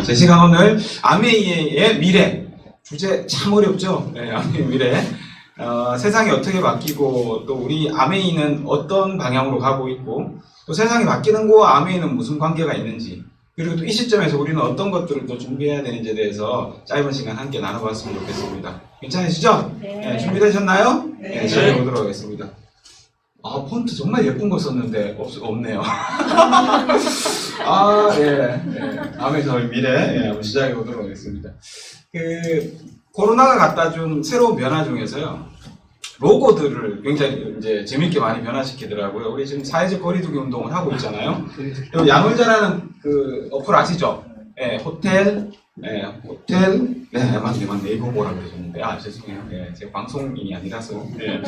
제 시간 오늘 아메이의 미래 주제 참 어렵죠? 네, 아메이의 미래. 세상이 어떻게 바뀌고 또 우리 아메이는 어떤 방향으로 가고 있고 또 세상이 바뀌는 거와 아메이는 무슨 관계가 있는지 그리고 또 이 시점에서 우리는 어떤 것들을 또 준비해야 되는지에 대해서 짧은 시간 함께 나눠봤으면 좋겠습니다. 괜찮으시죠? 네. 네, 준비되셨나요? 네. 네, 시작해보도록 하겠습니다. 아, 폰트 정말 예쁜 거 썼는데 없네요. 아, 예. 아메이의 미래 한번 시작해보도록 하겠습니다. 코로나가 갖다 준 새로운 변화 중에서요. 로고들을 굉장히 이제 재밌게 많이 변화시키더라고요. 우리 지금 사회적 거리두기 운동을 하고 있잖아요. 그리고 야놀자라는 그 어플 아시죠? 예, 호텔, 맞네. 이거 뭐라 그러셨는데. 아, 죄송해요. 예, 제가 방송인이 아니라서. 예.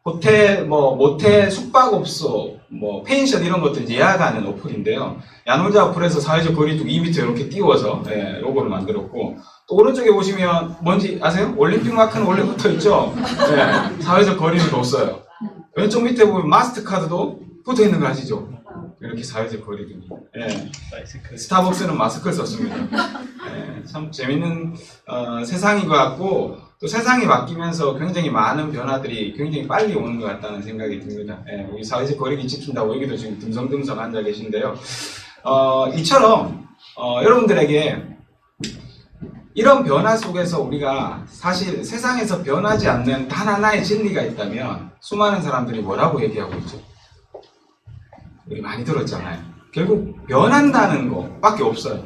호텔, 모텔, 숙박업소, 펜션 이런 것들 예약하는 어플인데요. 야놀자 어플에서 사회적 거리두기 2m 이렇게 띄워서, 로고를 만들었고, 또 오른쪽에 보시면 뭔지 아세요? 올림픽 마크는 원래 붙어 있죠? 사회적 거리는 뒀어요. 왼쪽 밑에 보면 마스터카드도 붙어 있는 거 아시죠? 이렇게 사회적 거리두기. 스타벅스는 마스크를 썼습니다. 참 재밌는 세상인 것 같고 또 세상이 바뀌면서 굉장히 많은 변화들이 굉장히 빨리 오는 것 같다는 생각이 듭니다. 우리 사회적 거리두기 지킨다고 여기도 지금 듬성듬성 앉아 계신데요. 이처럼 여러분들에게 이런 변화 속에서 우리가 사실 세상에서 변하지 않는 단 하나의 진리가 있다면 수많은 사람들이 뭐라고 얘기하고 있죠? 우리 많이 들었잖아요. 결국 변한다는 것밖에 없어요.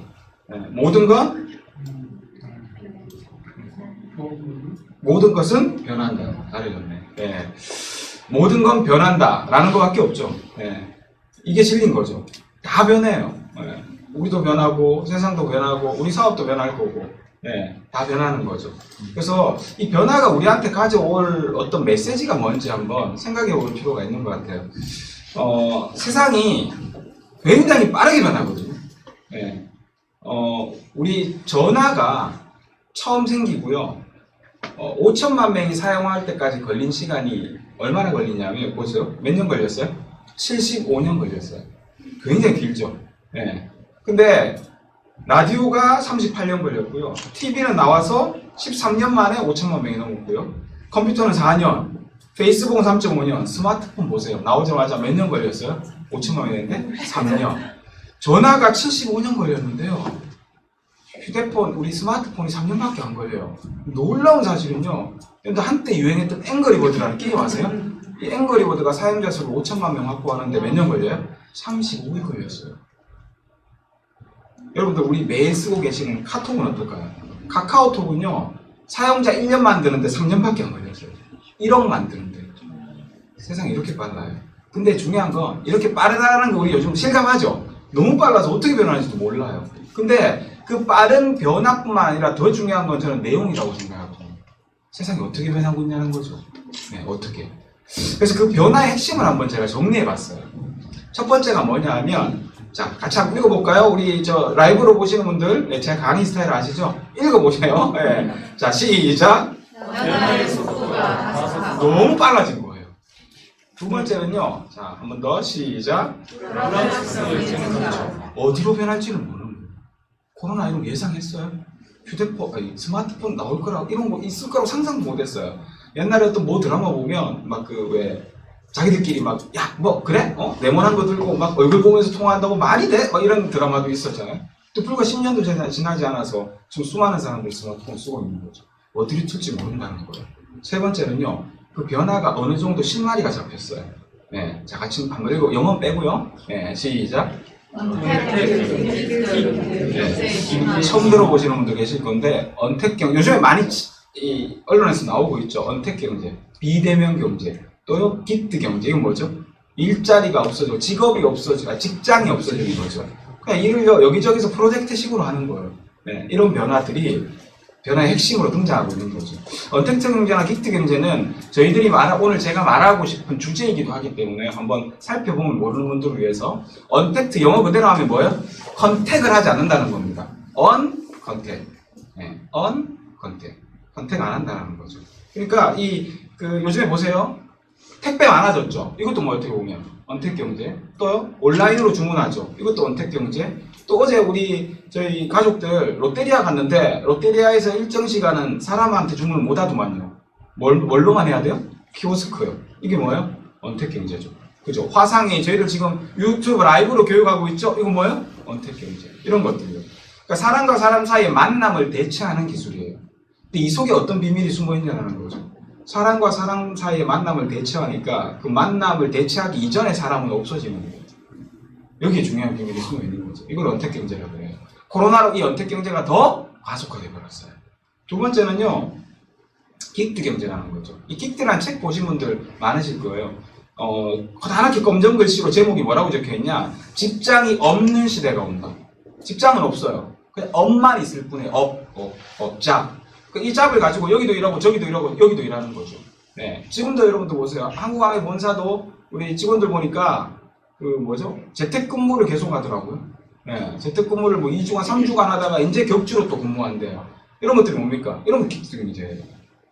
모든 것은 변한다. 다르겠네. 모든 건 변한다라는 것밖에 없죠. 이게 진리인 거죠. 다 변해요. 우리도 변하고 세상도 변하고 우리 사업도 변할 거고 다 변하는 거죠. 그래서 이 변화가 우리한테 가져올 어떤 메시지가 뭔지 한번 생각해 볼 필요가 있는 것 같아요. 세상이 굉장히 빠르게 변하거든요. 우리 전화가 처음 생기고요. 5천만 명이 사용할 때까지 걸린 시간이 얼마나 걸리냐면 보세요. 몇 년 걸렸어요? 75년 걸렸어요. 굉장히 길죠. 근데 라디오가 38년 걸렸고요. TV는 나와서 13년 만에 5천만 명이 넘었고요. 컴퓨터는 4년, 페이스북은 3.5년, 스마트폰 보세요. 나오자마자 몇 년 걸렸어요? 5천만 명인데 3년. 전화가 75년 걸렸는데요. 휴대폰, 우리 스마트폰이 3년밖에 안 걸려요. 놀라운 사실은요. 한때 유행했던 앵거리버드라는 게임 아세요? 이 앵거리버드가 사용자 수를 5천만 명 확보하는데 몇 년 걸려요? 35일 걸렸어요. 여러분들 우리 매일 쓰고 계시는 카톡은 어떨까요? 카카오톡은요. 사용자 1년 만드는데 3년밖에 안 걸렸어요. 1억 만드는데. 세상이 이렇게 빨라요. 근데 중요한 건 이렇게 빠르다는 거 우리 요즘 실감하죠? 너무 빨라서 어떻게 변하는지도 몰라요. 근데 그 빠른 변화뿐만 아니라 더 중요한 건 저는 내용이라고 생각하거든요. 세상이 어떻게 변하고 있냐는 거죠. 어떻게. 그래서 그 변화의 핵심을 한번 제가 정리해봤어요. 첫 번째가 뭐냐 하면 자, 같이 한번 읽어볼까요? 우리 라이브로 보시는 분들, 제가 강의 스타일 아시죠? 읽어보세요. 자, 시작. 너무 빨라진 거예요. 두 번째는요. 자, 한 번 더 시작. 어디로 변할지는 모르는 거예요. 코로나 이런 거 예상했어요? 스마트폰 나올 거라고 이런 거 있을 거라고 상상도 못했어요. 옛날에 어떤 드라마 보면 자기들끼리 그래? 네모난 거 들고 얼굴 보면서 통화한다고 말이 돼? 이런 드라마도 있었잖아요. 또 불과 10년도 지나지 않아서 지금 수많은 사람들이 스마트폰 쓰고 있는 거죠. 어디로 튈지 모른다는 거예요. 세 번째는요. 그 변화가 어느 정도 실마리가 잡혔어요. 자, 같이 한번 읽고 영어 빼고요. 시작. 처음 들어보시는 분도 계실 건데 언택경제 요즘에 많이 언론에서 나오고 있죠. 언택경제, 비대면 경제, 또요 기트경제. 이건 뭐죠? 일자리가 없어지고 직업이 없어지고 직장이 없어지는 거죠. 그냥 일을 여기저기서 프로젝트식으로 하는 거예요. 이런 변화들이 변화의 핵심으로 등장하고 있는 거죠. 언택트 경제나 기트 경제는 저희들이 오늘 제가 말하고 싶은 주제이기도 하기 때문에 한번 살펴보면 모르는 분들을 위해서 언택트 영어 그대로 하면 뭐예요? 컨택을 하지 않는다는 겁니다. 언컨택. 컨택 안 한다는 거죠. 그러니까 요즘에 보세요. 택배 많아졌죠. 이것도 어떻게 보면 언택 경제. 또요 온라인으로 주문하죠. 이것도 언택 경제. 또 어제 저희 가족들 롯데리아 갔는데 롯데리아에서 일정 시간은 사람한테 주문을 못 하더만요. 뭘로만 해야 돼요? 키오스크요. 이게 뭐예요? 언택경제죠. 그죠? 화상이 저희들 지금 유튜브 라이브로 교육하고 있죠? 이거 뭐예요? 언택경제. 이런 것들이요. 그러니까 사람과 사람 사이의 만남을 대체하는 기술이에요. 근데 이 속에 어떤 비밀이 숨어 있냐는 거죠. 사람과 사람 사이의 만남을 대체하니까 그 만남을 대체하기 이전에 사람은 없어지는 거예요. 여기에 중요한 비밀이 숨어 있는 거죠. 이걸 언택경제라고 해요. 코로나로 이 언택경제가 더 가속화돼 버렸어요. 두 번째는요, 긱트경제라는 거죠. 이 긱트라는 책 보신 분들 많으실 거예요. 하나씩 검정 글씨로 제목이 뭐라고 적혀 있냐? 직장이 없는 시대가 온다. 직장은 없어요. 그냥 업만 있을 뿐이에요. 업잡. 이 잡을 가지고 여기도 일하고 저기도 일하고 여기도 일하는 거죠. 네. 지금도 여러분들 보세요. 한국항해 본사도 우리 직원들 보니까 재택근무를 계속 하더라고요. 네. 재택근무를 2주간, 3주간 하다가 이제 격주로 또 근무한대요. 이런 것들이 뭡니까? 이런 거 긱트 경제예요.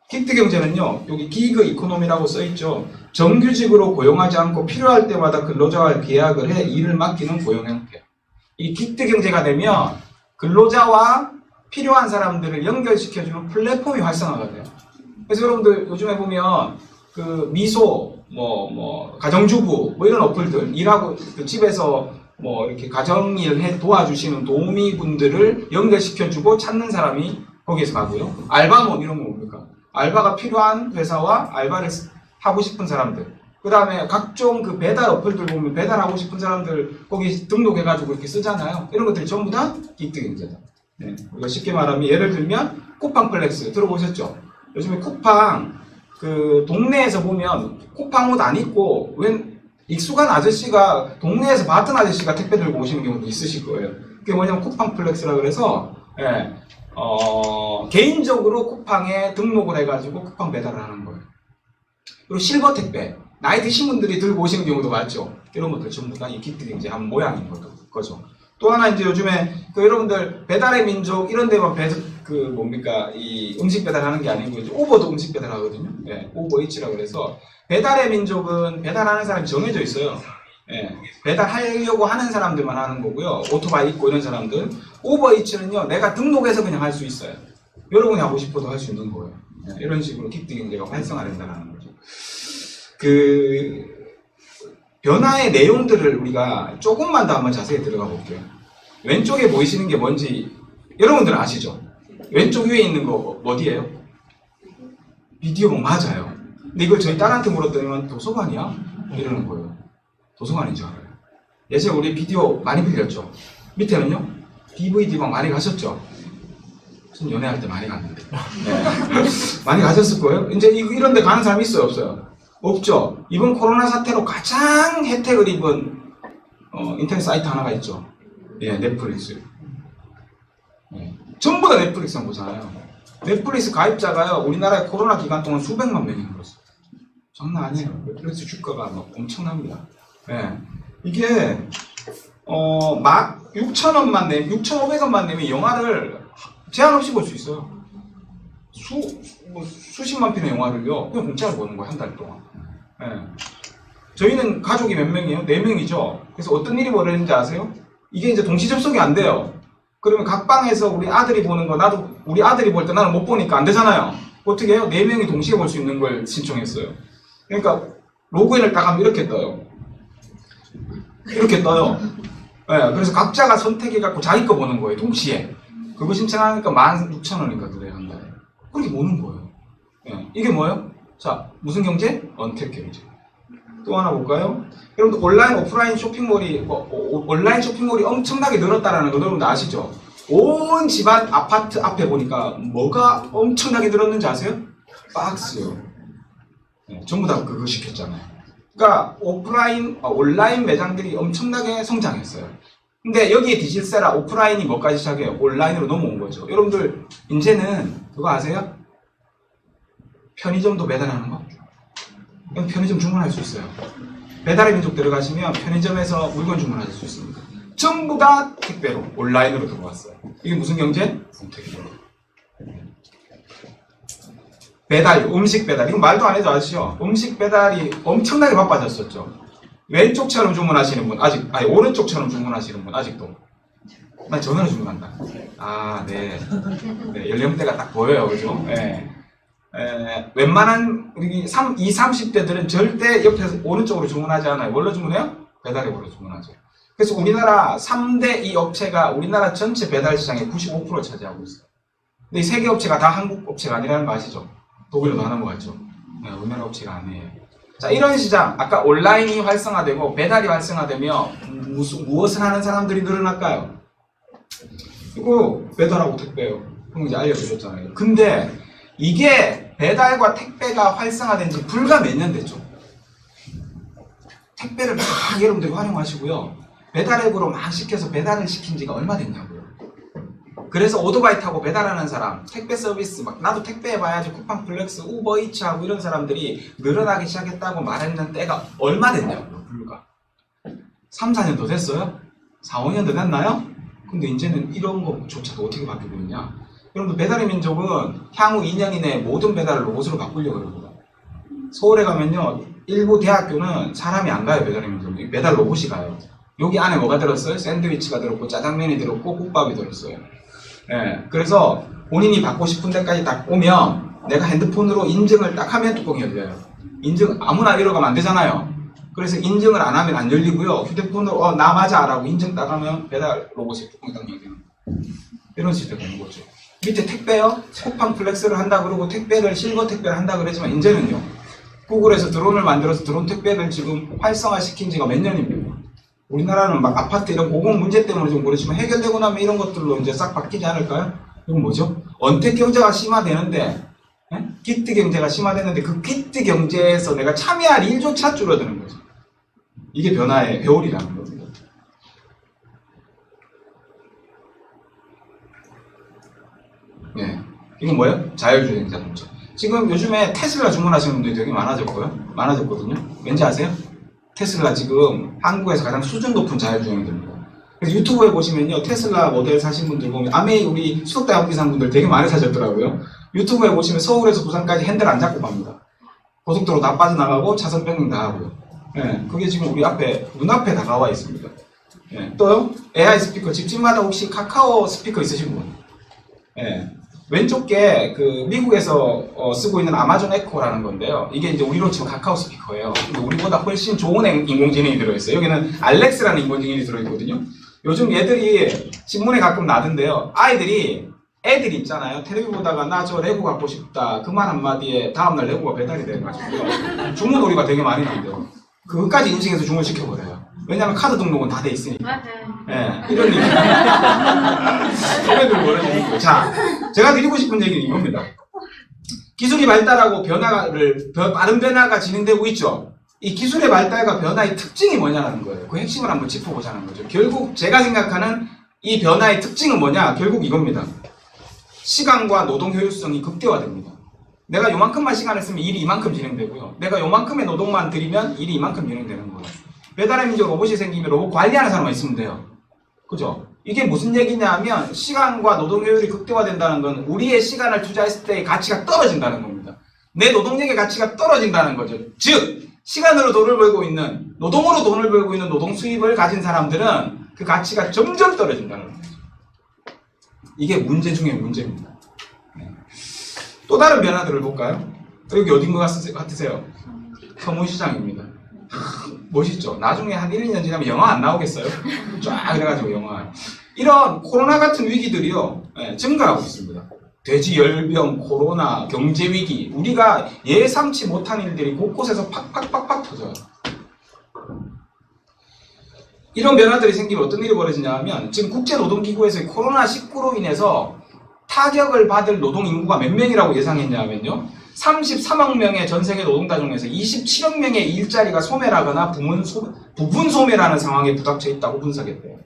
긱트 경제는요, 여기 기그 이코노미라고 써있죠. 정규직으로 고용하지 않고 필요할 때마다 근로자와 계약을 해 일을 맡기는 고용 형태. 이 긱트 경제가 되면 근로자와 필요한 사람들을 연결시켜주는 플랫폼이 활성화가 돼요. 그래서 여러분들 요즘에 보면 미소, 가정주부, 이런 어플들, 일하고, 집에서 이렇게 가정일 도와주시는 도우미분들을 연결시켜주고 찾는 사람이 거기에서 가고요. 알바몬 이런 거 뭡니까? 알바가 필요한 회사와 알바를 하고 싶은 사람들. 그 다음에 각종 배달 어플들 보면 배달하고 싶은 사람들 거기 등록해가지고 이렇게 쓰잖아요. 이런 것들이 전부 다 긱트 경제다. 네. 우리가 쉽게 말하면 예를 들면 쿠팡 플렉스 들어보셨죠? 요즘에 쿠팡 동네에서 보면 쿠팡 옷 안 입고 익숙한 아저씨가 동네에서 봤던 아저씨가 택배 들고 오시는 경우도 있으실 거예요. 그게 뭐냐면 쿠팡 플렉스라 그래서 개인적으로 쿠팡에 등록을 해가지고 쿠팡 배달을 하는 거예요. 그리고 실버 택배, 나이 드신 분들이 들고 오시는 경우도 많죠. 이런 것들 전부 다 이 긱트 경제 한 모양인 거죠. 또 하나 이제 요즘에 여러분들 배달의 민족 이런 데만 이 음식 배달하는 게 아니고 이제 우버도 음식 배달하거든요. 네, 우버이츠라 그래서 배달의 민족은 배달하는 사람이 정해져 있어요. 네, 배달하려고 하는 사람들만 하는 거고요. 오토바이 있고 이런 사람들. 우버이츠는요, 내가 등록해서 그냥 할 수 있어요. 여러분이 하고 싶어도 할 수 있는 거예요. 네, 이런 식으로 긱트 경제가 활성화된다는 거죠. 변화의 내용들을 우리가 조금만 더 한번 자세히 들어가 볼게요. 왼쪽에 보이시는 게 뭔지 여러분들은 아시죠? 왼쪽 위에 있는 거 어디예요? 비디오북 맞아요. 근데 이걸 저희 딸한테 물었더니 도서관이야? 이러는 거예요. 도서관인 줄 알아요. 예전에 우리 비디오 많이 빌렸죠? 밑에는요? DVD방 많이 가셨죠? 전 연애할 때 많이 갔는데. 네. 많이 가셨을 거예요? 이제 이런 데 가는 사람이 있어요? 없어요? 없죠. 이번 코로나 사태로 가장 혜택을 입은 인터넷 사이트 하나가 있죠. 예, 넷플릭스. 예. 전부 다 넷플릭스만 보잖아요. 넷플릭스 가입자가요, 우리나라의 코로나 기간 동안 수백만 명이 늘었어요. 장난 아니에요. 넷플릭스 주가가 엄청납니다. 예. 이게 6,000원만 내면, 6,500원만 내면 영화를 제한 없이 볼 수 있어요. 수십만 편의 영화를요, 그냥 공짜로 보는 거예요, 한 달 동안. 예. 저희는 가족이 몇 명이에요? 4명이죠. 그래서 어떤 일이 벌어지는지 아세요? 이게 이제 동시 접속이 안 돼요. 그러면 각 방에서 우리 아들이 보는 거, 우리 아들이 볼 때 나는 못 보니까 안 되잖아요. 어떻게 해요? 4명이 동시에 볼 수 있는 걸 신청했어요. 그러니까 로그인을 딱 하면 이렇게 떠요. 이렇게 떠요. 예. 그래서 각자가 선택해갖고 자기 거 보는 거예요, 동시에. 그거 신청하니까 16,000원인가 그래요, 한 달에. 그렇게 보는 거예요. 예. 이게 뭐예요? 자, 무슨 경제? 언택 경제. 또 하나 볼까요? 여러분들 온라인, 오프라인 쇼핑몰이, 온라인 쇼핑몰이 엄청나게 늘었다는 거 여러분들 아시죠? 온 집안 아파트 앞에 보니까 뭐가 엄청나게 늘었는지 아세요? 박스요. 네, 전부 다 그거 시켰잖아요. 그러니까 온라인 매장들이 엄청나게 성장했어요. 근데 여기에 디지세라 오프라인이 뭐까지 시작해요? 온라인으로 넘어온 거죠. 여러분들 이제는 그거 아세요? 편의점도 배달하는 거? 그럼 편의점 주문할 수 있어요. 배달의 민족 들어가시면 편의점에서 물건 주문하실 수 있습니다. 전부 다 택배로 온라인으로 들어왔어요. 이게 무슨 경제? 택배. 배달, 음식 배달. 이거 말도 안 해도 아시죠? 음식 배달이 엄청나게 바빠졌었죠. 왼쪽처럼 주문하시는 분, 오른쪽처럼 주문하시는 분, 아직도. 나 전화로 주문한다. 아, 네. 네, 연령대가 딱 보여요. 그죠? 네. 웬만한 우리 20, 30대들은 절대 옆에서 오른쪽으로 주문하지 않아요. 뭘로 주문해요? 배달앱으로 주문하죠. 그래서 우리나라 3대 이 업체가 우리나라 전체 배달 시장의 95%를 차지하고 있어요. 근데 이 세 개 업체가 다 한국 업체가 아니라는 거 아시죠? 독일로도 하는 거 같죠? 네, 우리나라 업체가 아니에요. 자, 이런 시장, 아까 온라인이 활성화되고 배달이 활성화되면 무엇을 하는 사람들이 늘어날까요? 이거 배달하고 택배요. 형 이제 알려주셨잖아요. 근데 이게 배달과 택배가 활성화된 지 불과 몇 년 됐죠. 택배를 막 여러분들이 활용하시고요. 배달앱으로 막 시켜서 배달을 시킨 지가 얼마 됐냐고요. 그래서 오토바이 타고 배달하는 사람, 택배 서비스, 막 나도 택배 해봐야지, 쿠팡 플렉스, 우버이츠하고 이런 사람들이 늘어나기 시작했다고 말했는 때가 얼마 됐냐고요. 불과 3, 4년 더 됐어요? 4, 5년 더 됐나요? 근데 이제는 이런 것조차도 어떻게 바뀌고 있냐? 여러분들 배달의 민족은 향후 2년 이내에 모든 배달을 로봇으로 바꾸려고 합니다. 서울에 가면요, 일부 대학교는 사람이 안 가요. 배달의 민족. 배달 로봇이 가요. 여기 안에 뭐가 들었어요? 샌드위치가 들었고 짜장면이 들었고 국밥이 들었어요. 예, 그래서 본인이 받고 싶은 데까지 딱 오면 내가 핸드폰으로 인증을 딱 하면 뚜껑이 열려요. 인증 아무나 이러가면 안 되잖아요. 그래서 인증을 안 하면 안 열리고요. 휴대폰으로 나 맞아 라고 인증 딱 하면 배달 로봇이 뚜껑이 딱 열리는 거예요. 이런 시스템이 있는 거죠. 밑에 택배요. 쿠팡 플렉스를 한다 그러고 택배를 실버 택배를 한다 그러지만 이제는요. 구글에서 드론을 만들어서 드론 택배를 지금 활성화시킨 지가 몇 년입니까? 우리나라는 막 아파트 이런 공공 문제 때문에 좀 그렇지만 해결되고 나면 이런 것들로 이제 싹 바뀌지 않을까요? 이건 뭐죠? 언택 경제가 심화되는데, 기트 경제가 심화되는데 그 기트 경제에서 내가 참여할 일조차 줄어드는 거죠. 이게 변화의 배울이라는 겁니다. 네. 이건 뭐예요? 자율주행자 문제. 지금 요즘에 테슬라 주문하시는 분들이 되게 많아졌거든요. 왠지 아세요? 테슬라 지금 한국에서 가장 수준 높은 자율주행이 됩니다. 그래서 유튜브에 보시면요, 테슬라 모델 사신 분들 보면, 아메이 우리 수석대 학부생분들 되게 많이 사셨더라고요. 유튜브에 보시면 서울에서 부산까지 핸들 안 잡고 갑니다. 고속도로 다 빠져나가고 차선 변경 다 하고요. 예, 그게 지금 우리 앞에, 눈앞에 다가와 있습니다. 예, 또요, AI 스피커, 집집마다 혹시 카카오 스피커 있으신 분? 예. 왼쪽 게 그 미국에서 쓰고 있는 아마존 에코라는 건데요. 이게 이제 우리로 치면 카카오 스피커예요. 근데 우리보다 훨씬 좋은 인공지능이 들어있어요. 여기는 알렉스라는 인공지능이 들어있거든요. 요즘 얘들이 신문에 가끔 나던데요. 애들이 있잖아요. 텔레비 보다가 나 저 레고 갖고 싶다. 그 말 한마디에 다음날 레고가 배달이 돼가지고요. 주문오리가 되게 많이 난대요. 그것까지 인식해서 주문시켜버려요. 왜냐면 카드 등록은 다 돼 있으니까. 맞아요. 예, 이런 일이. 이런 일이 벌어지는 거예요. 자, 제가 드리고 싶은 얘기는 이겁니다. 기술이 발달하고 빠른 변화가 진행되고 있죠. 이 기술의 발달과 변화의 특징이 뭐냐는 거예요. 그 핵심을 한번 짚어보자는 거죠. 결국 제가 생각하는 이 변화의 특징은 뭐냐? 결국 이겁니다. 시간과 노동 효율성이 극대화됩니다. 내가 요만큼만 시간을 쓰면 일이 이만큼 진행되고요. 내가 요만큼의 노동만 들이면 일이 이만큼 진행되는 거예요. 배달의 민족 로봇이 생기면 로봇 관리하는 사람만 있으면 돼요. 그죠? 이게 무슨 얘기냐 하면 시간과 노동 효율이 극대화된다는 건 우리의 시간을 투자했을 때의 가치가 떨어진다는 겁니다. 내 노동력의 가치가 떨어진다는 거죠. 즉, 시간으로 돈을 벌고 있는, 노동으로 돈을 벌고 있는 노동 수입을 가진 사람들은 그 가치가 점점 떨어진다는 거죠. 이게 문제 중에 문제입니다. 또 다른 변화들을 볼까요? 여기 어딘 것 같으세요? 서문시장입니다. 멋있죠? 나중에 한 1, 2년 지나면 영화 안 나오겠어요? 쫙 그래가지고 영화. 이런 코로나 같은 위기들이요, 증가하고 있습니다. 돼지 열병, 코로나, 경제 위기, 우리가 예상치 못한 일들이 곳곳에서 팍팍팍팍 터져요. 이런 변화들이 생기면 어떤 일이 벌어지냐 하면 지금 국제노동기구에서 코로나19로 인해서 타격을 받을 노동 인구가 몇 명이라고 예상했냐 하면요, 33억 명의 전 세계 노동자 중에서 27억 명의 일자리가 소멸하거나 부분 소멸하는 상황에 부닥쳐 있다고 분석했대요.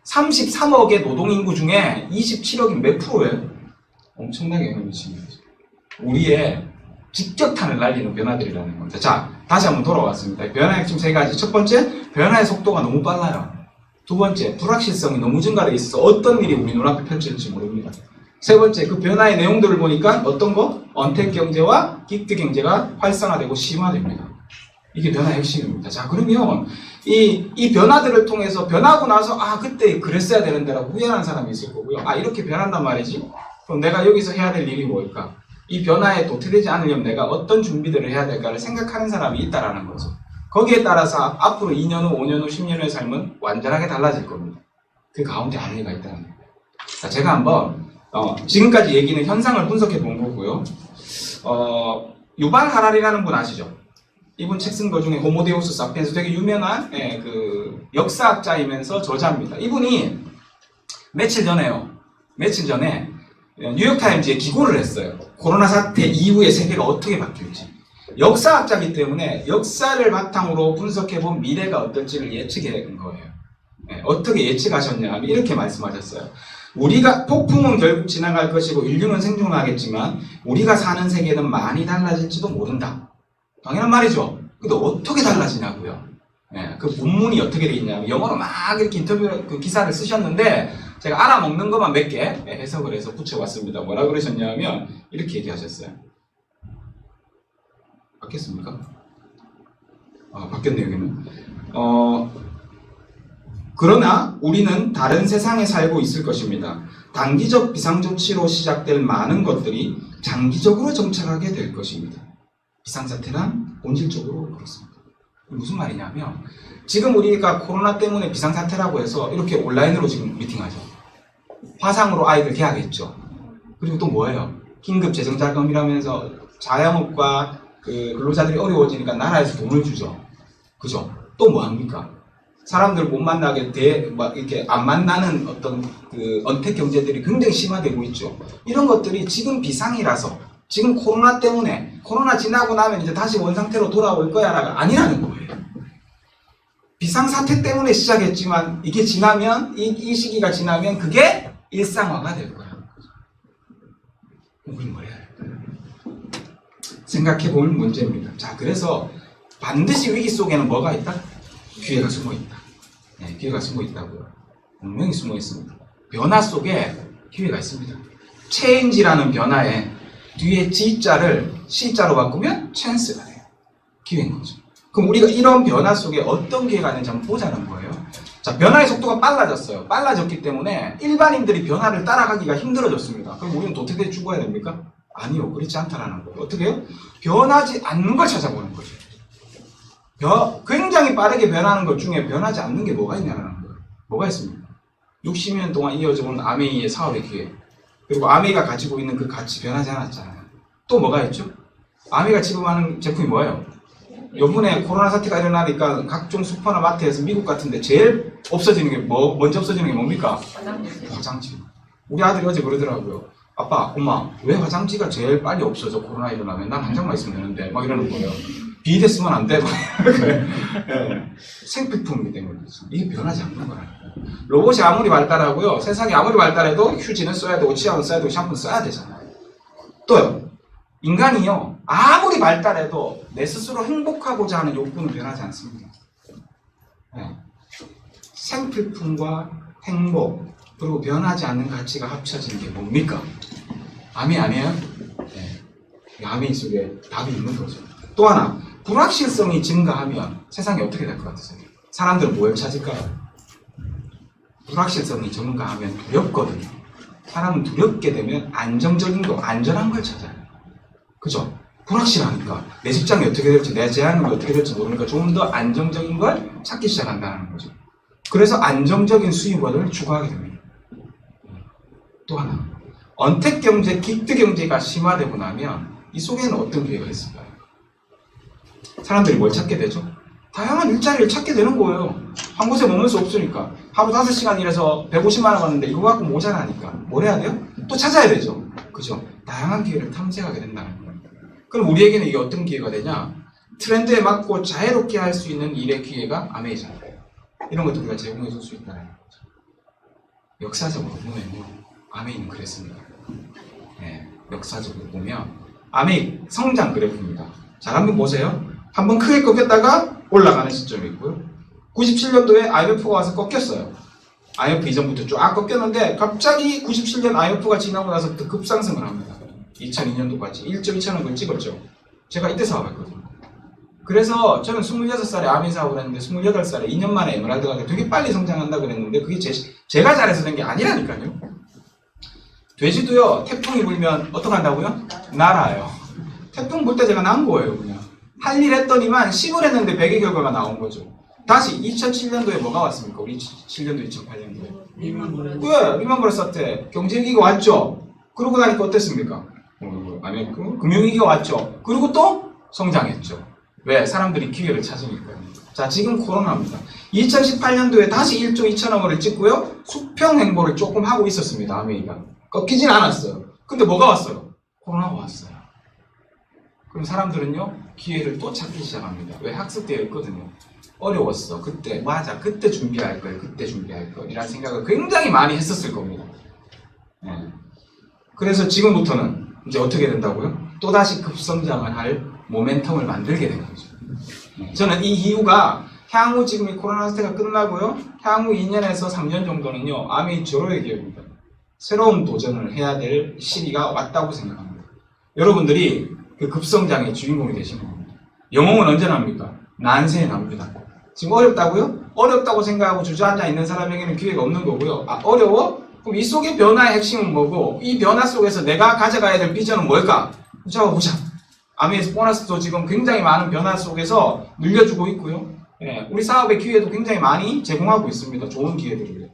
33억의 노동 인구 중에 27억이 몇 프로예요? 엄청나게 영향을 미치는 거죠. 우리의 직격탄을 날리는 변화들이라는 겁니다. 자, 다시 한번 돌아왔습니다. 변화의 핵심 세 가지. 첫 번째, 변화의 속도가 너무 빨라요. 두 번째, 불확실성이 너무 증가되어 있어서 어떤 일이 우리 눈앞에 펼쳐질지 모릅니다. 세 번째, 그 변화의 내용들을 보니까 어떤 거? 언택 경제와 기트 경제가 활성화되고 심화됩니다. 이게 변화의 핵심입니다. 자, 그러면 이 변화들을 통해서 변하고 나서 그때 그랬어야 되는데라고 후회하는 사람이 있을 거고요. 이렇게 변한단 말이지? 그럼 내가 여기서 해야 될 일이 뭘까? 이 변화에 도태되지 않으려면 내가 어떤 준비들을 해야 될까를 생각하는 사람이 있다라는 거죠. 거기에 따라서 앞으로 2년 후, 5년 후, 10년 후의 삶은 완전하게 달라질 겁니다. 그 가운데 아내가 있다는 거예요. 자, 제가 한번 지금까지 얘기는 현상을 분석해 본 거고요. 유발 하라리라는 분 아시죠? 이분 책 쓴 것 중에 호모데우스 사피엔스 되게 유명한 그 역사학자이면서 저자입니다. 이분이 며칠 전에 뉴욕타임즈에 기고를 했어요. 코로나 사태 이후에 세계가 어떻게 바뀔지. 역사학자이기 때문에 역사를 바탕으로 분석해본 미래가 어떨지를 예측한 거예요. 어떻게 예측하셨냐 하면 이렇게 말씀하셨어요. 폭풍은 결국 지나갈 것이고 인류는 생존하겠지만 우리가 사는 세계는 많이 달라질지도 모른다. 당연한 말이죠. 근데 어떻게 달라지냐고요. 그 본문이 어떻게 돼 있냐면 영어로 막 이렇게 그 기사를 쓰셨는데 제가 알아먹는 것만 몇 개 해석을 해서 붙여봤습니다. 뭐라 그러셨냐면 이렇게 얘기하셨어요. 바뀌었습니까? 바뀌었네요, 여기는. 그러나 우리는 다른 세상에 살고 있을 것입니다. 단기적 비상조치로 시작될 많은 것들이 장기적으로 정착하게 될 것입니다. 비상사태란 본질적으로 그렇습니다. 무슨 말이냐면 지금 우리가 코로나 때문에 비상사태라고 해서 이렇게 온라인으로 지금 미팅하죠. 화상으로 아이들 개학했죠. 그리고 또 뭐예요? 긴급재정자금이라면서 자영업과 그 근로자들이 어려워지니까 나라에서 돈을 주죠. 그죠? 또 뭐 합니까? 사람들 못 만나게 이렇게 안 만나는 어떤 그 언택 경제들이 굉장히 심화되고 있죠. 이런 것들이 지금 비상이라서 지금 코로나 때문에 코로나 지나고 나면 이제 다시 원상태로 돌아올 거야라가 아니라는 거예요. 비상사태 때문에 시작했지만 이게 지나면 이 시기가 지나면 그게 일상화가 될 거야. 우리 뭐 해야 할까요? 생각해 볼 문제입니다. 자, 그래서 반드시 위기 속에는 뭐가 있다? 기회가 숨어 있다. 기회가 숨어 있다고요. 분명히 숨어 있습니다. 변화 속에 기회가 있습니다. 체인지라는 변화에 뒤에 G자를 C자로 바꾸면 찬스가 돼요. 기회인 거죠. 그럼 우리가 이런 변화 속에 어떤 기회가 있는지 한번 보자는 거예요. 자, 변화의 속도가 빨라졌어요. 빨라졌기 때문에 일반인들이 변화를 따라가기가 힘들어졌습니다. 그럼 우리는 도태돼 죽어야 됩니까? 아니요. 그렇지 않다라는 거예요. 어떻게 해요? 변하지 않는 걸 찾아보는 거죠. 굉장히 빠르게 변하는 것 중에 변하지 않는 게 뭐가 있냐는 거예요. 뭐가 있습니까? 60년 동안 이어져 온 아메이의 사업의 기회. 그리고 아메이가 가지고 있는 그 가치 변하지 않았잖아요. 또 뭐가 있죠? 아메이가 지급하는 제품이 뭐예요? 요번에 코로나 사태가 일어나니까 각종 슈퍼나 마트에서 미국 같은데 제일 없어지는 게 먼저 없어지는 게 뭡니까? 화장지. 우리 아들이 어제 그러더라고요. 아빠, 엄마, 왜 화장지가 제일 빨리 없어져? 코로나 일어나면 난 한 장만 있으면 되는데 막 이러는 거예요. 비대 쓰면 안 되고 생필품이기 때문에 이게 변하지 않는 거라니까. 로봇이 아무리 발달하고요, 세상이 아무리 발달해도 휴지는 써야 되고 치약은 써야 되고 샴푸는 써야 되잖아요. 또요, 인간이요 아무리 발달해도 내 스스로 행복하고자 하는 욕구는 변하지 않습니다. 생필품과 행복 그리고 변하지 않는 가치가 합쳐지는 게 뭡니까? 암이 아니에요? 암이 속에 답이 있는 거죠. 또 하나, 불확실성이 증가하면 세상이 어떻게 될 것 같으세요? 사람들은 뭘 찾을까요? 불확실성이 증가하면 두렵거든요. 사람은 두렵게 되면 안정적인 거, 안전한 걸 찾아요. 그죠? 불확실하니까 내 직장이 어떻게 될지, 내 재앙이 어떻게 될지 모르니까 좀 더 안정적인 걸 찾기 시작한다는 거죠. 그래서 안정적인 수입원을 추구하게 됩니다. 또 하나, 언택 경제, 긱트 경제가 심화되고 나면 이 속에는 어떤 기회가 있을까요? 사람들이 뭘 찾게 되죠? 다양한 일자리를 찾게 되는 거예요. 한 곳에 머물 수 없으니까. 하루 5시간 일해서 150만 원 받는데 이거 갖고 모자라니까. 뭘 해야 돼요? 또 찾아야 되죠. 그죠? 다양한 기회를 탐색하게 된다는 거예요. 그럼 우리에게는 이게 어떤 기회가 되냐? 트렌드에 맞고 자유롭게 할 수 있는 일의 기회가 아메이잖아요. 이런 것도 우리가 제공해 줄 수 있다는 거죠. 역사적으로 보면요, 아메이는 그랬습니다. 역사적으로 보면 아메이 성장 그래프입니다. 자, 한번 보세요. 한번 크게 꺾였다가 올라가는 시점이 있고요. 97년도에 IMF가 와서 꺾였어요. IMF 이전부터 쫙 꺾였는데 갑자기 97년 IMF가 지나고 나서부터 급상승을 합니다. 2002년도까지 1.2천원을 찍었죠. 제가 이때 사업했거든요. 그래서 저는 26살에 아미 사업을 했는데 28살에 2년 만에 에메랄드가 되게 빨리 성장한다 그랬는데 그게 제가 잘해서 된 게 아니라니까요. 돼지도요, 태풍이 불면 어떡한다고요? 날아요. 태풍 불 때 제가 난 거예요, 그냥. 할 일 했더니만 10을 했는데 100의 결과가 나온 거죠. 다시 2007년도에 뭐가 왔습니까? 우리 2007년도, 2008년도에. 리만 브러스 사태. 경제위기가 왔죠? 그러고 나니까 어땠습니까? 금융위기가 왔죠? 그리고 또 성장했죠. 왜? 사람들이 기회를 찾으니까요. 자, 지금 코로나입니다. 2018년도에 다시 1조 2천억을 찍고요. 수평 행보를 조금 하고 있었습니다. 아메리카. 꺾이진 않았어요. 근데 뭐가 왔어요? 코로나가 왔어요. 그럼 사람들은요, 기회를 또 찾기 시작합니다. 왜? 학습되어 있거든요. 어려웠어. 그때, 맞아. 그때 준비할 걸, 그때 준비할 걸. 이라는 생각을 굉장히 많이 했었을 겁니다. 네. 그래서 지금부터는 이제 어떻게 된다고요? 또다시 급성장을 할 모멘텀을 만들게 된 거죠. 네. 저는 이 이유가 향후 지금 이 코로나 사태가 끝나고요. 향후 2년에서 3년 정도는요, 아메이 절호의 기회입니다. 새로운 도전을 해야 될 시기가 왔다고 생각합니다. 여러분들이 그 급성장의 주인공이 되시는 겁니다. 영웅은 언제 납니까? 난세에 납니다. 지금 어렵다고요? 어렵다고 생각하고 주저앉아 있는 사람에게는 기회가 없는 거고요. 아, 어려워? 그럼 이 속의 변화의 핵심은 뭐고, 이 변화 속에서 내가 가져가야 될 비전은 뭘까? 잡아보자. 아메이스 보너스도 지금 굉장히 많은 변화 속에서 늘려주고 있고요. 예, 우리 사업의 기회도 굉장히 많이 제공하고 있습니다. 좋은 기회들을.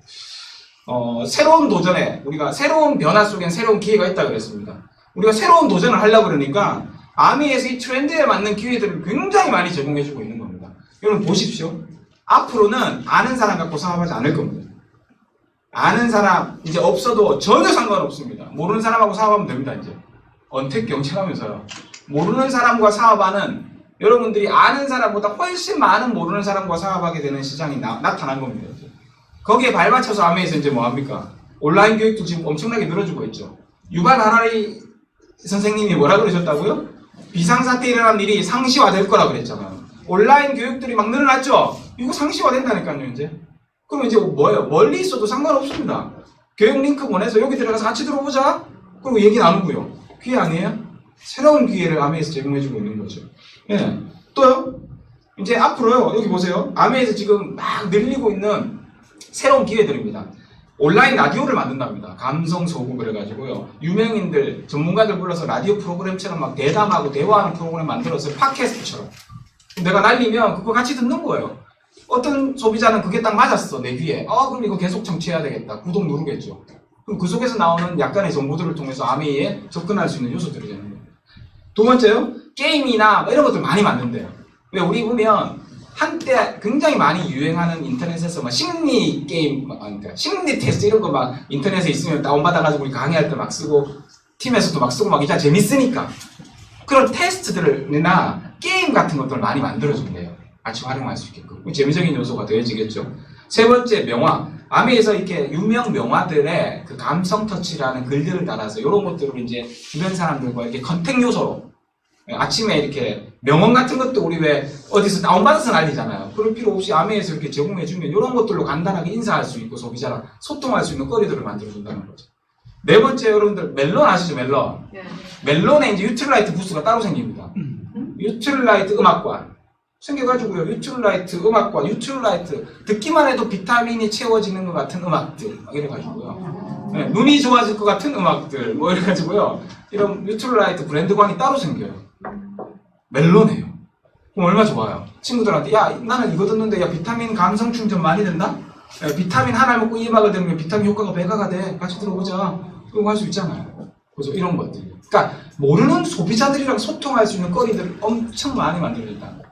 새로운 도전에, 우리가 새로운 변화 속엔 새로운 기회가 있다 그랬습니다. 우리가 새로운 도전을 하려고 그러니까 아미에서 이 트렌드에 맞는 기회들을 굉장히 많이 제공해주고 있는 겁니다. 여러분 보십시오. 앞으로는 아는 사람 갖고 사업하지 않을 겁니다. 아는 사람 이제 없어도 전혀 상관없습니다. 모르는 사람하고 사업하면 됩니다. 이제 언택 경쟁하면서요. 모르는 사람과 사업하는, 여러분들이 아는 사람보다 훨씬 많은 모르는 사람과 사업하게 되는 시장이 나타난 겁니다. 이제. 거기에 발맞춰서 아메에서 이제 뭐합니까? 온라인 교육도 지금 엄청나게 늘어지고 있죠. 유발 하라리 선생님이 뭐라 그러셨다고요? 비상사태 일어난 일이 상시화될 거라 그랬잖아요. 온라인 교육들이 막 늘어났죠? 이거 상시화된다니까요, 이제. 그럼 이제 뭐예요? 멀리 있어도 상관없습니다. 교육 링크 보내서 여기 들어가서 같이 들어보자? 그리고 얘기 나누고요. 기회 아니에요? 새로운 기회를 아메에서 제공해주고 있는 거죠. 예. 또요? 이제 앞으로요, 여기 보세요. 아메에서 지금 막 늘리고 있는 새로운 기회들입니다. 온라인 라디오를 만든답니다. 감성 소국을 해가지고요. 유명인들, 전문가들 불러서 라디오 프로그램처럼 막 대담하고 대화하는 프로그램 만들어서 팟캐스트처럼. 내가 날리면 그거 같이 듣는 거예요. 어떤 소비자는 그게 딱 맞았어, 내 귀에. 그럼 이거 계속 청취해야 되겠다. 구독 누르겠죠. 그럼 그 속에서 나오는 약간의 정보들을 통해서 아메이에 접근할 수 있는 요소들이 되는 거예요. 두 번째요, 게임이나 이런 것들 많이 만든대요. 왜 우리 보면 한때 굉장히 많이 유행하는 인터넷에서 막 심리 게임, 그러니까 심리 테스트 이런 거 막 인터넷에 있으면 다운받아가지고 우리 강의할 때 막 쓰고 팀에서도 막 쓰고 막 진짜 재밌으니까 그런 테스트들이나 게임 같은 것들을 많이 만들어준대요. 같이 활용할 수 있게끔. 재미적인 요소가 더해지겠죠. 세 번째, 명화. 아메에서 이렇게 유명 명화들의 그 감성 터치라는 글들을 달아서 이런 것들을 이제 주변 사람들과 이렇게 컨택 요소로 아침에 이렇게 명언 같은 것도 우리 왜 어디서 다운받아서 날리잖아요. 그럴 필요 없이 아메에서 이렇게 제공해주면 이런 것들로 간단하게 인사할 수 있고 소비자랑 소통할 수 있는 거리들을 만들어준다는 거죠. 네 번째, 여러분들 멜론 아시죠? 멜론. 네. 멜론에 이제 유틸라이트 부스가 따로 생깁니다. 유틸라이트 음악관 생겨가지고요. 유틸라이트 음악관, 유틸라이트 듣기만 해도 비타민이 채워지는 것 같은 음악들 막 이래가지고요. 네, 눈이 좋아질 것 같은 음악들 뭐 이래가지고요. 이런 유틸라이트 브랜드관이 따로 생겨요. 멜론이에요. 그럼 얼마나 좋아요. 친구들한테 야 나는 이거 듣는데 야 비타민 감성 충전 많이 된다? 야, 비타민 하나 먹고 이 음악을 들으면 비타민 효과가 배가가 돼. 같이 들어보자. 그런 거 할 수 있잖아요. 그래서 이런 것들. 그러니까 모르는 소비자들이랑 소통할 수 있는 거리들을 엄청 많이 만들어졌다는 거죠.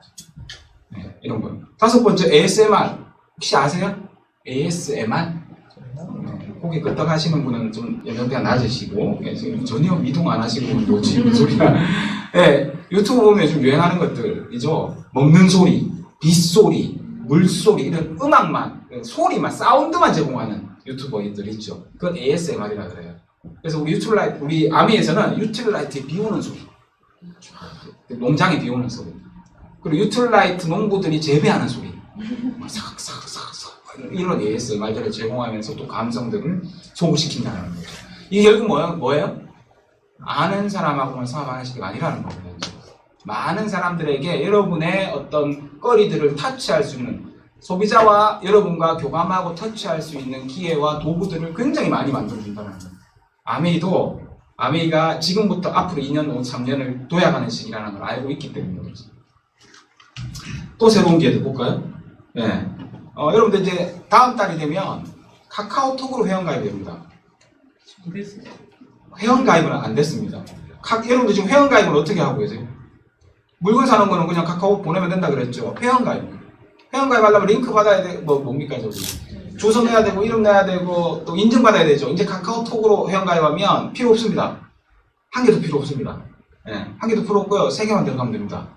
네, 이런 거. 다섯 번째, ASMR. 혹시 아세요? ASMR? 네, 고개 끄덕 하시는 분은 좀 연령대가 낮으시고 지금 전혀 미동 안 하시고 뭐지 이 소리야. 네, 유튜브 보면 좀 유행하는 것들이죠. 먹는 소리, 빗소리, 물소리 이런 음악만, 소리만, 사운드만 제공하는 유튜버들 있죠. 그건 ASMR이라 그래요. 그래서 우리 유틸라이트, 우리 아미에서는 유틸라이트에 비 오는 소리, 농장에 비 오는 소리, 그리고 유틸라이트 농부들이 재배하는 소리, 삭삭삭삭 이런 ASMR들을 제공하면서 또 감성들을 소구시킨다는 거죠. 이게 결국 뭐예요? 아는 사람하고만 사업하는 시기가 아니라는 겁니다. 많은 사람들에게 여러분의 어떤 거리들을 터치할 수 있는, 소비자와 여러분과 교감하고 터치할 수 있는 기회와 도구들을 굉장히 많이 만들어준다는 거예요. 아메이가 지금부터 앞으로 2년, 3년을 도약하는 시기라는 걸 알고 있기 때문에 그렇죠. 또 새로운 기회들 볼까요? 네. 여러분들 이제 다음 달이 되면 카카오톡으로 회원가입이 됩니다. 회원가입은 안 됐습니다. 여러분들 지금 회원가입은 어떻게 하고 계세요? 물건 사는 거는 그냥 카카오 보내면 된다 그랬죠. 회원가입 하려면 링크 받아야 돼. 뭡니까 저기. 주소 내야 되고 이름 내야 되고 또 인증받아야 되죠. 이제 카카오톡으로 회원가입하면 필요 없습니다. 한 개도 필요 없습니다. 예, 한 개도 필요 없고요. 세 개만 들어가면 됩니다.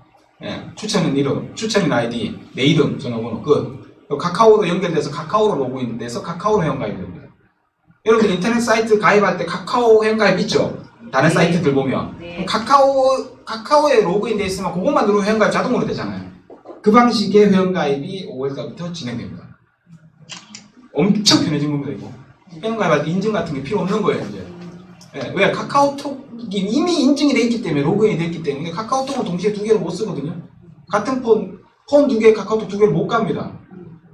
예, 추천인 이름, 추천인 아이디, 내 이름, 전화번호 끝. 카카오로 연결돼서 카카오로 로그인돼서 카카오로 회원가입이 됩니다. 여러분들 인터넷 사이트 가입할 때 카카오 회원가입 있죠? 다른 사이트들 보면 카카오에 로그인돼 있으면 그것만 누르면 회원가입 자동으로 되잖아요. 그 방식의 회원가입이 5월달부터 진행됩니다. 엄청 편해진 겁니다, 이거. 회원가입할 때 인증 같은 게 필요 없는 거예요, 이제. 예, 왜? 카카오톡이 이미 인증이 돼 있기 때문에, 로그인이 돼 있기 때문에 카카오톡은 동시에 두 개를 못 쓰거든요. 같은 폰 두 개, 카카오톡 두 개를 못 갑니다.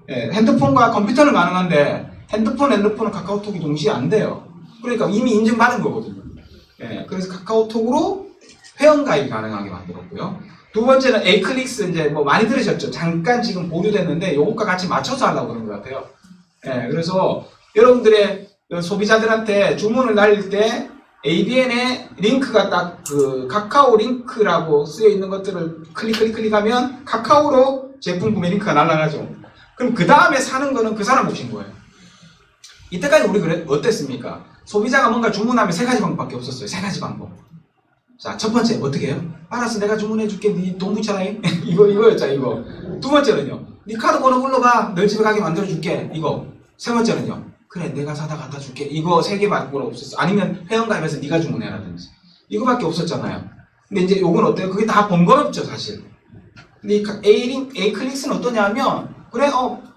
예, 핸드폰과 컴퓨터는 가능한데 핸드폰은 카카오톡이 동시에 안 돼요. 그러니까 이미 인증받은 거거든요. 예, 그래서 카카오톡으로 회원가입이 가능하게 만들었고요. 두 번째는 에이클릭스, 이제 많이 들으셨죠? 잠깐 지금 보류됐는데 요것과 같이 맞춰서 하려고 그러는 것 같아요. 예, 그래서 여러분들의 소비자들한테 주문을 날릴 때 ABN의 링크가 딱 그 카카오 링크라고 쓰여 있는 것들을 클릭하면 카카오로 제품 구매 링크가 날아가죠. 그럼 그 다음에 사는 거는 그 사람 몫인 거예요. 이때까지 우리 어땠습니까? 소비자가 뭔가 주문하면 세 가지 방법밖에 없었어요. 세 가지 방법. 자, 첫 번째 어떻게 해요? 알았어, 내가 주문해줄게. 네 돈 붙여라. 이거였잖아, 이거. 두 번째는요, 네 카드 번호 불러봐. 널 집에 가게 만들어줄게. 이거. 세 번째는요, 그래, 내가 사다 갖다 줄게. 이거 세 개 말고는 없었어. 아니면 회원가입해서 네가 주문해라든지. 이거밖에 없었잖아요. 근데 이제 요건 어때요? 그게 다 번거롭죠, 사실. 근데 A클릭스는 어떠냐면, 그래,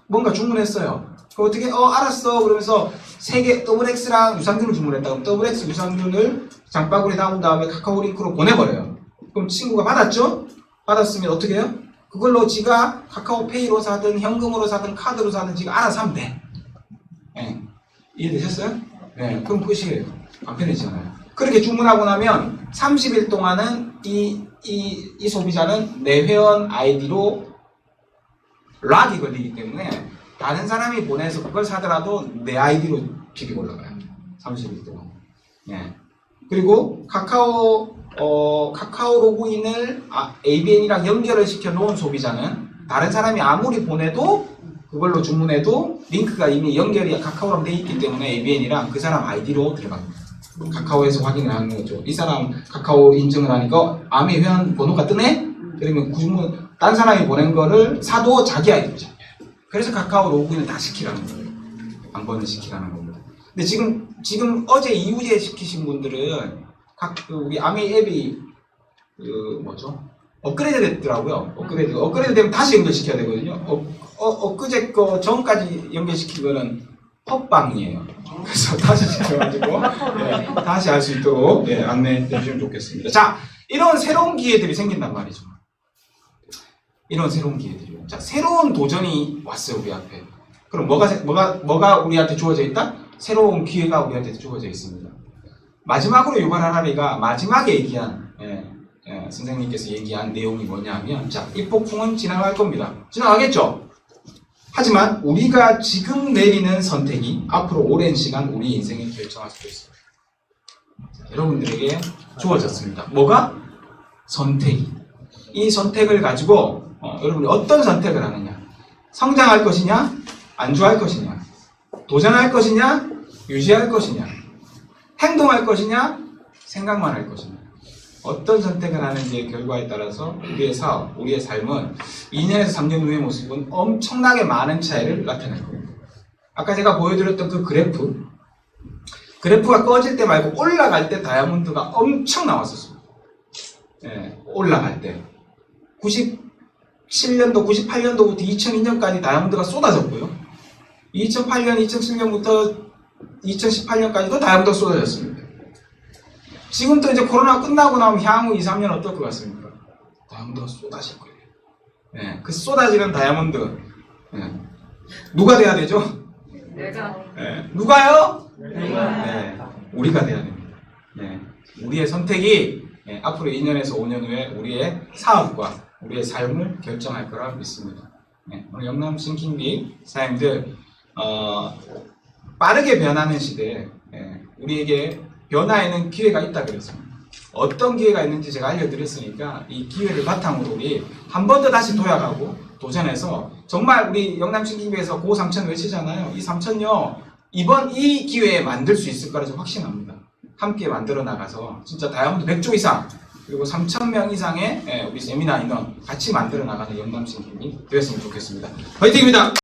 뭔가 주문했어요. 그럼 어떻게, 알았어. 그러면서 세 개, XX랑 유산균을 주문했다. 그럼 XX 유산균을 장바구니에 담은 다음에 카카오 링크로 보내버려요. 그럼 친구가 받았죠? 받았으면 어떻게 해요? 그걸로 지가 카카오페이로 사든 현금으로 사든 카드로 사든 지가 알아서 하면 돼. 네. 이해되셨어요? 네. 그럼 끝이에요. 안 편해지잖아요. 그렇게 주문하고 나면 30일 동안은 이 소비자는 내 회원 아이디로 락이 걸리기 때문에 다른 사람이 보내서 그걸 사더라도 내 아이디로 비비고 올라가요. 30일 동안. 네. 그리고 카카오 로그인을 ABN이랑 연결을 시켜 놓은 소비자는 다른 사람이 아무리 보내도 그걸로 주문해도 링크가 이미 연결이 카카오랑 돼 있기 때문에 ABN이랑 그 사람 아이디로 들어갑니다. 카카오에서 확인을 하는 거죠. 이 사람 카카오 인증을 하니까 아미 회원 번호가 뜨네? 그러면 주문 딴 사람이 보낸 거를 사도 자기 아이디로 잡혀요. 그래서 카카오 로그인을 다 시키라는 거예요. 한 번은 시키라는 겁니다. 근데 지금 어제 이후에 시키신 분들은 우리 아미 앱이 업그레이드 됐더라고요. 업그레이드 되면 다시 연결시켜야 되거든요. 엊그제 거 전까지 연결시킨 거는 헛방이에요. 그래서 다시 시켜가지고 다시 할 수 있도록 안내해 주시면 좋겠습니다. 자, 이런 새로운 기회들이 생긴단 말이죠. 이런 새로운 기회들이요. 자, 새로운 도전이 왔어요, 우리 앞에. 그럼 뭐가 우리한테 주어져 있다? 새로운 기회가 우리한테 주어져 있습니다. 마지막으로 유발 하나리가 마지막에 얘기한 선생님께서 얘기한 내용이 뭐냐면, 자, 이 폭풍은 지나갈 겁니다. 지나가겠죠? 하지만 우리가 지금 내리는 선택이 앞으로 오랜 시간 우리 인생을 결정할 수도 있습니다. 여러분들에게 주어졌습니다. 뭐가? 선택이. 이 선택을 가지고 여러분이 어떤 선택을 하느냐? 성장할 것이냐? 안주할 것이냐? 도전할 것이냐? 유지할 것이냐? 행동할 것이냐? 생각만 할 것이냐? 어떤 선택을 하는지의 결과에 따라서 우리의 사업, 우리의 삶은 2년에서 3년 후의 모습은 엄청나게 많은 차이를 나타낼 겁니다. 아까 제가 보여드렸던 그 그래프가 꺼질 때 말고 올라갈 때 다이아몬드가 엄청 나왔었습니다. 올라갈 때 97년도, 98년도부터 2002년까지 다이아몬드가 쏟아졌고요. 2008년, 2007년부터 2018년까지도 다이아몬드가 쏟아졌습니다. 지금도 이제 코로나 끝나고 나면 향후 2, 3년 어떨 것 같습니까? 다이아몬드가 쏟아질 거예요. 예, 그 쏟아지는 다이아몬드, 예, 누가 돼야 되죠? 내가 예, 누가요? 네, 우리가 돼야 됩니다. 네, 우리의 선택이 앞으로 2년에서 5년 후에 우리의 사업과 우리의 삶을 결정할 거라 믿습니다. 오늘 영남 싱킹비 사장님들 빠르게 변하는 시대에 우리에게 변화에는 기회가 있다 그랬습니다. 어떤 기회가 있는지 제가 알려드렸으니까 이 기회를 바탕으로 우리 한 번 더 다시 도약하고 도전해서 정말 우리 영남 싱킹비에서 고 3천 외치잖아요. 이 3천요 이번 이 기회에 만들 수 있을 거라 저 확신합니다. 함께 만들어 나가서 진짜 다이아몬드 100조 이상 그리고 3,000명 이상의 우리 세미나 인원 같이 만들어 나가는 영남 싱킹비 되었으면 좋겠습니다. 화이팅입니다.